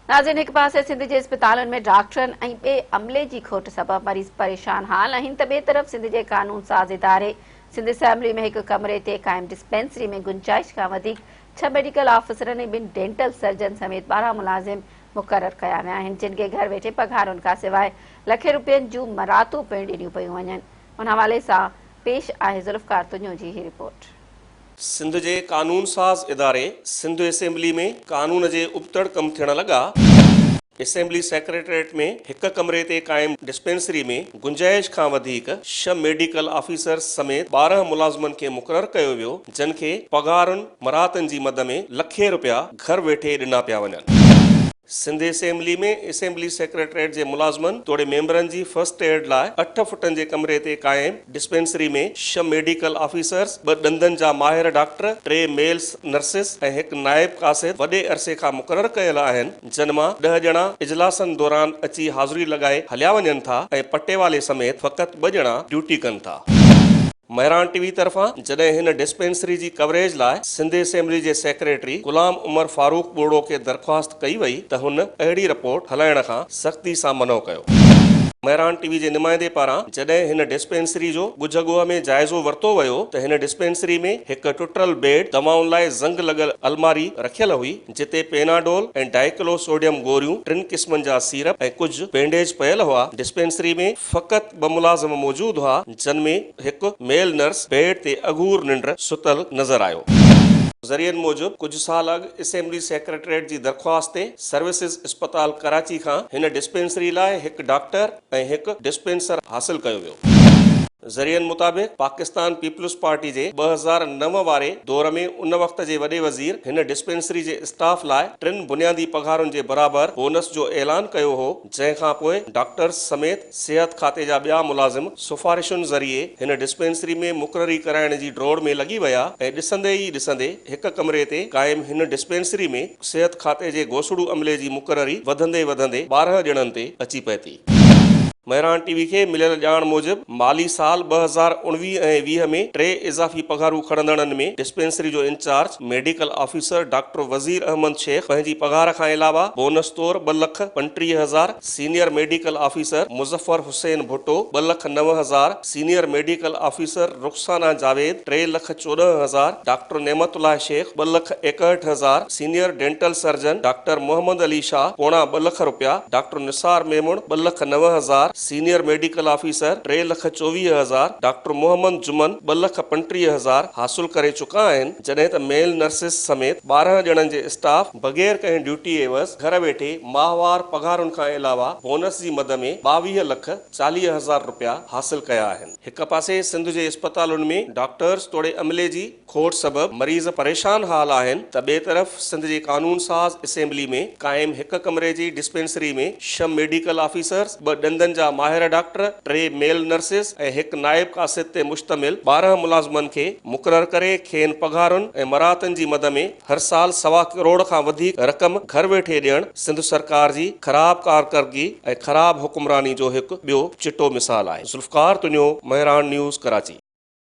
नाज़रीन, एक पासे सिंध जे अस्पतालुनि में डॉक्टरनि ऐं ॿिए अमले जी खोट सबबि मरीज़ परेशान हाल आहिनि त ॿिए तरफ़ सिंध जे कानून साज़ इदारे सिंध असेंबली में हिकु कमरे ते क़ाइम डिस्पेंसरी में गुंजाइश खां वधीक 6 मेडिकल ऑफिसरनि ऐं 2 डेंटल सर्जन समेत 12 मुलाज़िम मुक़रर कया विया आहिनि, जिन खे घर वेठे पघारुनि खां सवाइ लखे रुपयनि जूं मरातूं पिणु ॾिनियूं पयूं वञनि। उन हवाले सां पेश आहे ज़ुल्फ़कार तुंजो जी ही रिपोर्ट। सिंध जे कानून साज़ इदारे सिंध असेंबली में कानून जे उबतड़ कम थियण लॻा। असेंबली सेक्रेटरीट में हिक कमरे ते क़ाइम डिस्पेंसरी में गुंजाइश खां वधीक 6 मेडिकल ऑफिसर समेत 12 मुलाज़िमनि खे मुक़रर कयो वियो, जिन खे पघारुनि मरातनि जी मद में लखे रुपया घर वेठे ॾिना पिया वञनि। सिंध असेंबली में असेंबली सेक्रेटरीट जे मुलाज़िमनि तोड़े मेंबरनि जी फर्स्ट एड लाइ 8 फुटनि जे कमरे ते क़ाइम डिस्पेंसरी में 6 मेडिकल ऑफिसर्स, 2 ॾंदनि जा माहिर डॉक्टर, 3 मेल्स नर्सिस ऐं 1 नाइब कासिद वॾे अरसे खां मुक़रर कयल आहिनि, जिन मां 10 ॼणा इजलासनि दौरान अची हाज़िरी लॻाए हलिया वञनि था ऐं पटेवाले समेत फ़क़ति 2 ॼणा ड्यूटी कनि था। महरान टीवी तरफ़ां जॾहिं हिन डिस्पेंसरी जी कवरेज लाइ सिंध असेंबली जे सेक्रेटरी गुलाम उमर फारूक बोड़ो खे दरख़्वास्त कई वई त हुन अहिड़ी रिपोर्ट हलाइण खां सख़्ती सां मनो कयो। महरान टीवी जे नुमाइंदे पारां जॾहिं हिन डिस्पेंसरी जो ॻुझ में जाइज़ो वरितो वियो त हिन डिस्पेंसरी में हिकु टुटल बेड, दवाउनि लाइ ज़ंग लॻल अलमारी रखियल हुई, जिते पेनाडोल ऐं डाइक्लो सोडियम गोरियूं, 3 क़िस्मनि जा सीरप ऐं कुझु बैंडेज पियल हुआ। डिस्पेंसरी में फ़क़ति 2 मुलाज़िम मौजूदु हुआ, जिन में हिकु मेल नर्स बेड ते अघूर निंड सुतल नज़र आयो। ज़रियनि मूजिब कुझु साल अॻु असेंबली सेक्रेटरीट जी दरख़्वास्त ते सर्विसिस अस्पताल कराची खां हिन डिस्पेंसरी लाइ हिकु डॉक्टर ऐं हिकु डिस्पेंसर हासिल कयो वियो। ज़रियनि मुताबिक़ पाकिस्तान पीपल्स पार्टी जे 2009 वारे दौर में उन वक़्त जे वॾे वज़ीर हिन डिस्पेंसरी जे स्टाफ लाइ 3 बुनियादी पघारुनि जे बराबरि बोनस जो ऐलान कयो हो, जंहिं खां पोइ डॉक्टर्स समेत सिहत खाते जा ॿिया मुलाज़िम सिफ़ारिशुनि ज़रिए हिन डिस्पेंसरी में मुक़ररी कराइण जी डोड़ में लॻी विया ऐं ॾिसंदे ई ॾिसंदे हिक कमरे ते क़ाइम हिन डिस्पेंसरी में सिहत खाते जे घोसड़ू अमले जी मुक़ररी वधंदे 12 ॼणनि ते अची पहुती। महरान टीवी खे मिलियल ॼाण मूजिब माली साल 2019 ऐं 20 में 3 इज़ाफ़ी पघारूं खणंदड़नि में डिस्पेंसरी जो इंचार्ज मेडिकल ऑफिसर डॉक्टर वज़ीर अहमद शेख पंहिंजी पघार खां अलावा बोनस तौर 2,35,000, senior medical officer Muzaffar Hussain Bhutto 2,09,000, senior medical officer Rukhsana Javed 3,14,000, doctor Nematullah Shaikh 2,61,000, senior dental surgeon doctor Mohammad Ali Shah पौणा 2 लख रुपया, doctor Nisar Memon 2,09,000, senior medical officer 3,24,000, doctor Mohammad Juman 2,35,000 हासिल करे चुका आहिनि, जॾहिं त मेल नर्सिस समेत 12 ॼणनि जे स्टाफ बग़ैर कंहिं ड्यूटी एवज़ घर वेठे माहवार पघारुनि खां अलावा बोनस जी मद में 22,40,000 रुपया हासिल कया आहिनि। हिक पासे सिंध जे अस्पतालुनि में डॉक्टर्स तोड़े अमले जी खोट सबबि मरीज़ परेशान हाल आहिनि त ॿिए तरफ़ सिंध जे कानून साज़ असेंबली में क़ाइम हिक कमरे जी डिस्पेंसरी में 6 मेडिकल ऑफिसर्स, 2 ॾंदनि जा माहिर डॉक्टर, 3 मेल नर्सिस ऐं 1 नाइब कासिद ते मुश्तमिल 12 मुलाज़िमनि खे मुक़रर करे खेनि पघारुनि ऐं मरातनि जी मद में हर साल 1.25 करोड़ खां वधीक रक़म घर वेठे ॾियणु सिंध सरकार जी ख़राब कारकर्दगी ऐं ख़राब हुक्मरानी जो हिकु ॿियो चिटो मिसाल आहे। ज़ुल्फ़कार तुंजो, महरान न्यूज़, कराची।